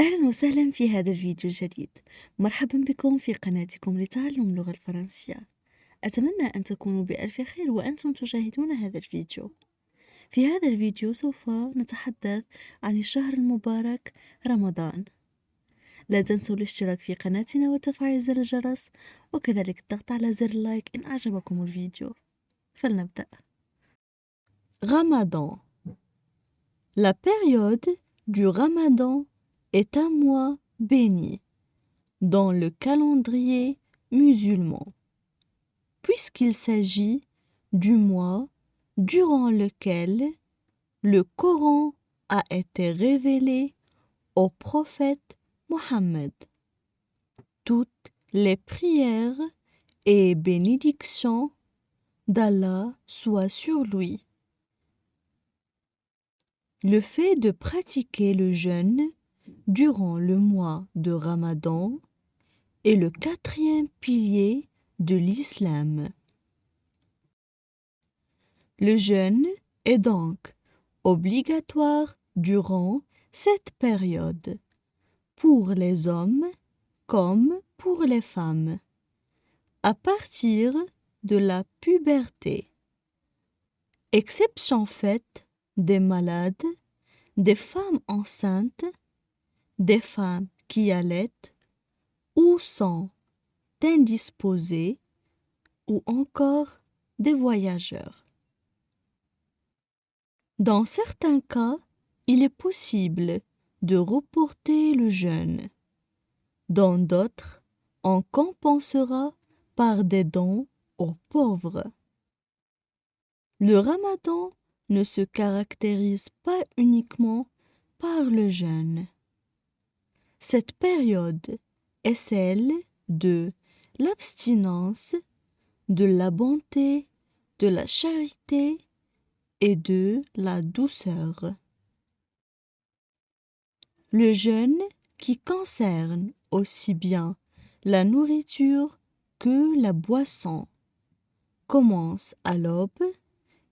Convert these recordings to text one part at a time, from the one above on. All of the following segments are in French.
أهلا وسهلا في هذا الفيديو الجديد. مرحبا بكم في قناتكم لتعلم اللغة الفرنسية. أتمنى أن تكونوا بألف خير وأنتم تشاهدون هذا الفيديو. في هذا الفيديو سوف نتحدث عن الشهر المبارك رمضان. لا تنسوا الاشتراك في قناتنا وتفعيل زر الجرس وكذلك الضغط على زر اللايك إن أعجبكم الفيديو. فلنبدأ. Ramadan. La période du Ramadan est un mois béni dans le calendrier musulman, puisqu'il s'agit du mois durant lequel le Coran a été révélé au prophète Mohammed. Toutes les prières et bénédictions d'Allah soient sur lui. Le fait de pratiquer le jeûne durant le mois de Ramadan est le quatrième pilier de l'islam. Le jeûne est donc obligatoire durant cette période, pour les hommes comme pour les femmes, à partir de la puberté, exception faite des malades, des femmes enceintes, des femmes qui allaitent ou sont indisposées, ou encore des voyageurs. Dans certains cas, il est possible de reporter le jeûne. Dans d'autres, on compensera par des dons aux pauvres. Le Ramadan ne se caractérise pas uniquement par le jeûne. Cette période est celle de l'abstinence, de la bonté, de la charité et de la douceur. Le jeûne, qui concerne aussi bien la nourriture que la boisson, commence à l'aube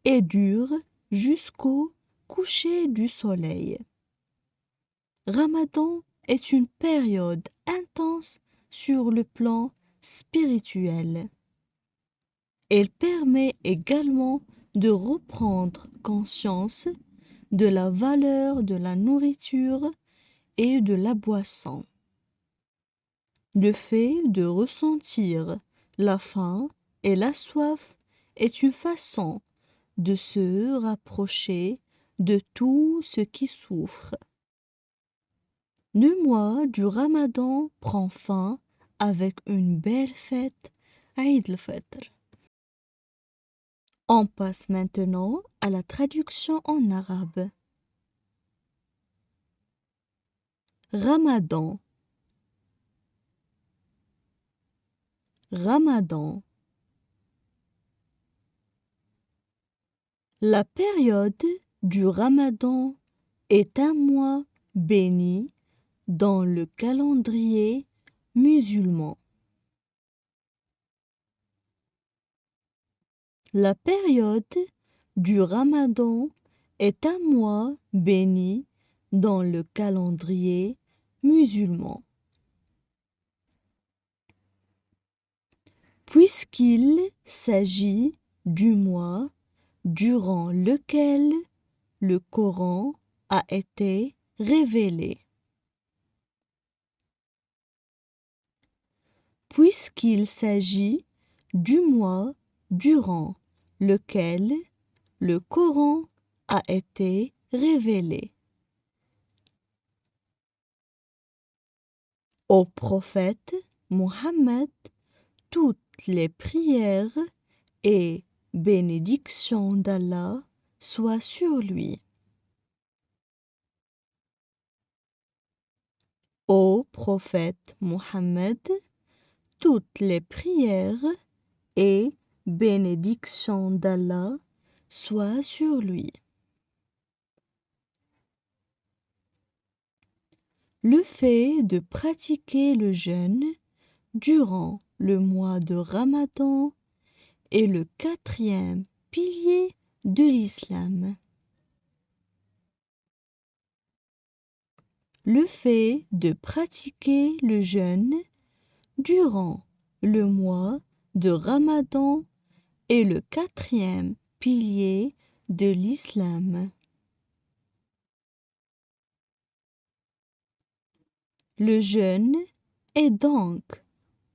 et dure jusqu'au coucher du soleil. Ramadan est une période intense sur le plan spirituel. Elle permet également de reprendre conscience de la valeur de la nourriture et de la boisson. Le fait de ressentir la faim et la soif est une façon de se rapprocher de tout ce qui souffre. Le mois du Ramadan prend fin avec une belle fête, Eid al-Fitr. On passe maintenant à la traduction en arabe. Ramadan. Ramadan. La période du Ramadan est un mois béni dans le calendrier musulman. La période du Ramadan est un mois béni dans le calendrier musulman, puisqu'il s'agit du mois durant lequel le Coran a été révélé. Puisqu'il s'agit du mois durant lequel le Coran a été révélé. Au prophète Mohammed, toutes les prières et bénédictions d'Allah soient sur lui. Au prophète Mohammed, toutes les prières et bénédictions d'Allah soient sur lui. Le fait de pratiquer le jeûne durant le mois de Ramadan est le quatrième pilier de l'islam. le fait de pratiquer le jeûne durant le mois de Ramadan est le quatrième pilier de l'islam. Le jeûne est donc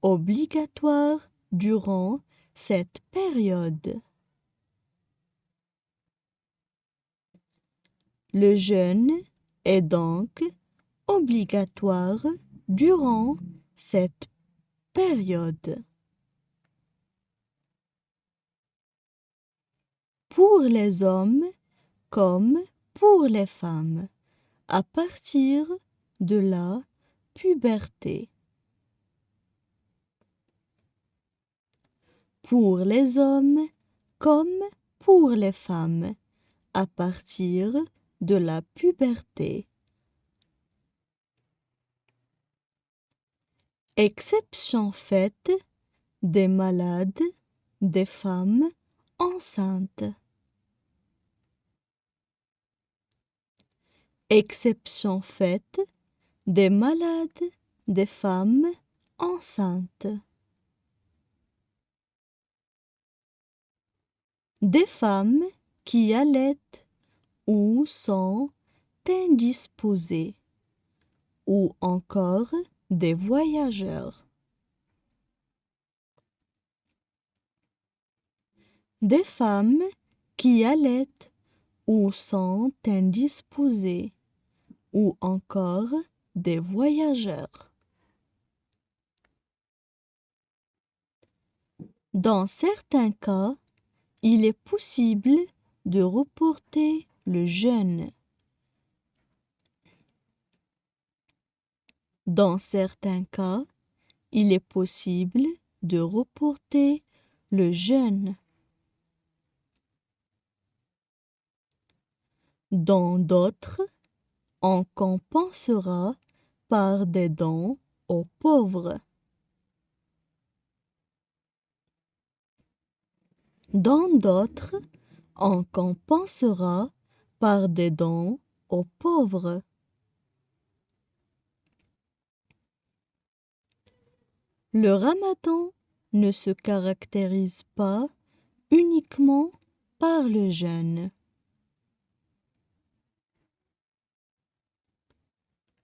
obligatoire durant cette période. Le jeûne est donc obligatoire durant cette période. Pour les hommes comme pour les femmes, à partir de la puberté. Pour les hommes comme pour les femmes, à partir de la puberté. Exception faite des malades, des femmes enceintes. Exception faite des malades, des femmes enceintes. Des femmes qui allaitent ou sont indisposées, ou encore des voyageurs. Des femmes qui allaitent ou sont indisposées, ou encore des voyageurs. Dans certains cas, il est possible de reporter le jeûne. Dans certains cas, il est possible de reporter le jeûne. Dans d'autres, on compensera par des dons aux pauvres. Dans d'autres, on compensera par des dons aux pauvres. Le Ramadan ne se caractérise pas uniquement par le jeûne.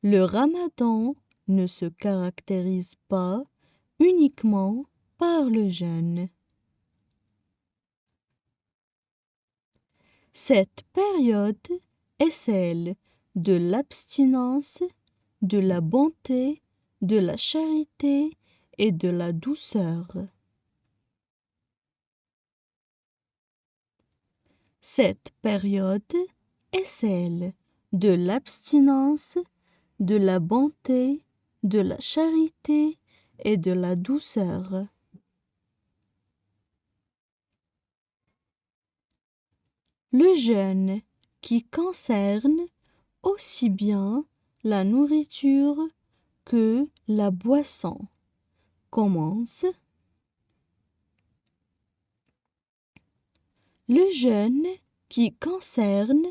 Le Ramadan ne se caractérise pas uniquement par le jeûne. Cette période est celle de l'abstinence, de la bonté, de la charité et de la douceur. Cette période est celle de l'abstinence, de la bonté, de la charité et de la douceur. Le jeûne qui concerne aussi bien la nourriture que la boisson commence. Le jeûne qui concerne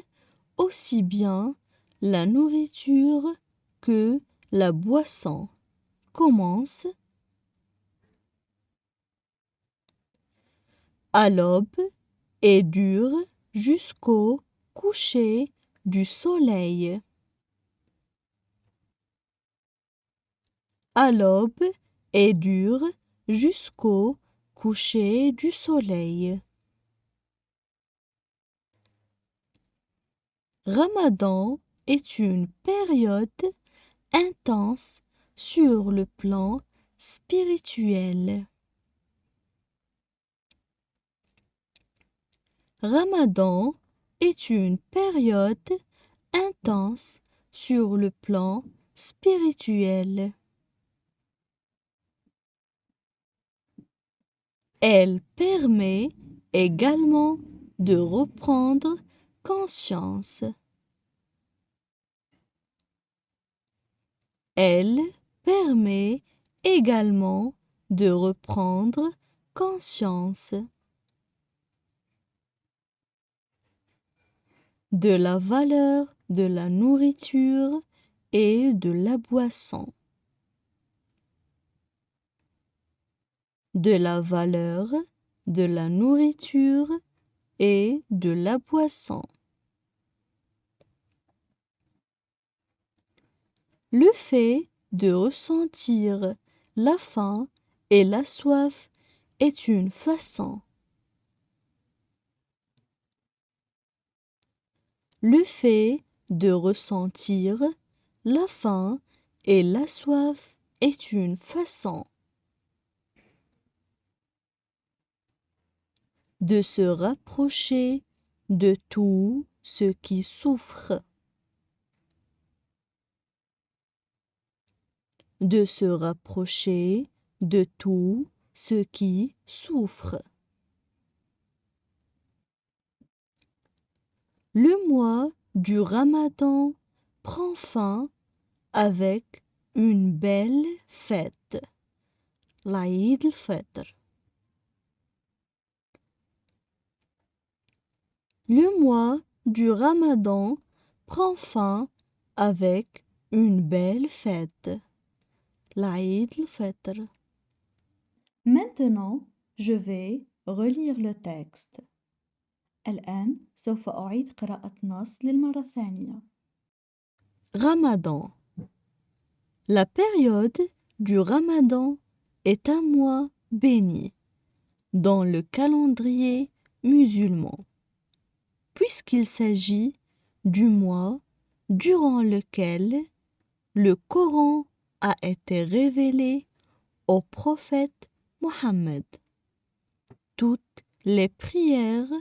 aussi bien la nourriture que la boisson commence à l'aube et dure jusqu'au coucher du soleil. À l'aube et dure jusqu'au coucher du soleil. Ramadan est une période intense sur le plan spirituel. Ramadan est une période intense sur le plan spirituel. Elle permet également de reprendre conscience. Elle permet également de reprendre conscience de la valeur de la nourriture et de la boisson. De la valeur, de la nourriture et de la boisson. Le fait de ressentir la faim et la soif est une façon. Le fait de ressentir la faim et la soif est une façon de se rapprocher de tout ce qui souffre. De se rapprocher de tout ce qui souffre. Le mois du Ramadan prend fin avec une belle fête, l'Aïd al-Fitr. Le mois du Ramadan prend fin avec une belle fête, l'Aïd al-Fitr. Maintenant, je vais relire le texte. الآن سوف أعيد قراءة نص للمرة الثانية. Ramadan. La période du Ramadan est un mois béni dans le calendrier musulman, puisqu'il s'agit du mois durant lequel le Coran a été révélé au prophète Mohammed. Toutes les prières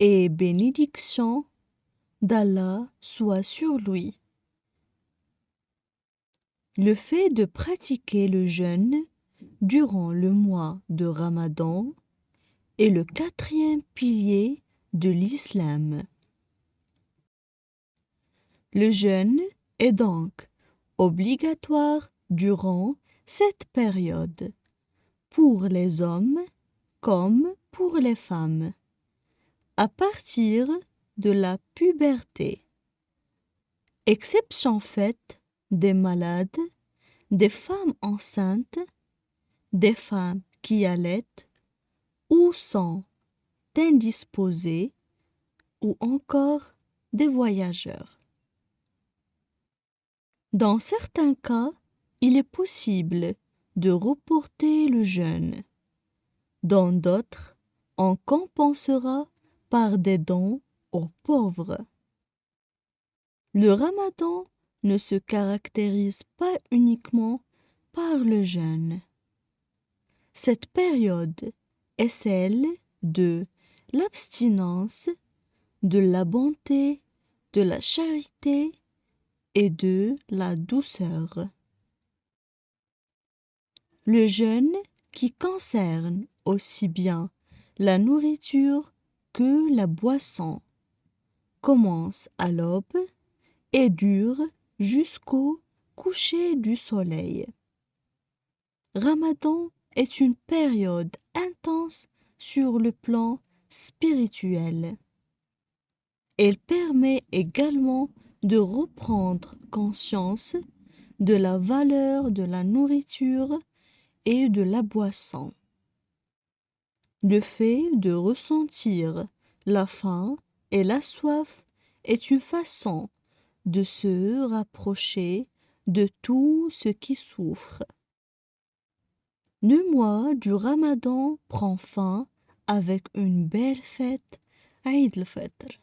et bénédictions d'Allah soient sur lui. Le fait de pratiquer le jeûne durant le mois de Ramadan est le quatrième pilier de l'islam. Le jeûne est donc obligatoire durant cette période, pour les hommes comme pour les femmes, à partir de la puberté, exception faite des malades, des femmes enceintes, des femmes qui allaitent ou sont indisposées, ou encore des voyageurs. Dans certains cas, il est possible de reporter le jeûne. Dans d'autres, on compensera par des dons aux pauvres. Le Ramadan ne se caractérise pas uniquement par le jeûne. Cette période est celle de l'abstinence, de la bonté, de la charité et de la douceur. Le jeûne, qui concerne aussi bien la nourriture que la boisson, commence à l'aube et dure jusqu'au coucher du soleil. Ramadan est une période intense sur le plan spirituel. Elle permet également de reprendre conscience de la valeur de la nourriture et de la boisson. Le fait de ressentir la faim et la soif est une façon de se rapprocher de tout ce qui souffre. Le mois du Ramadan prend fin avec une belle fête, Eid al-Fitr.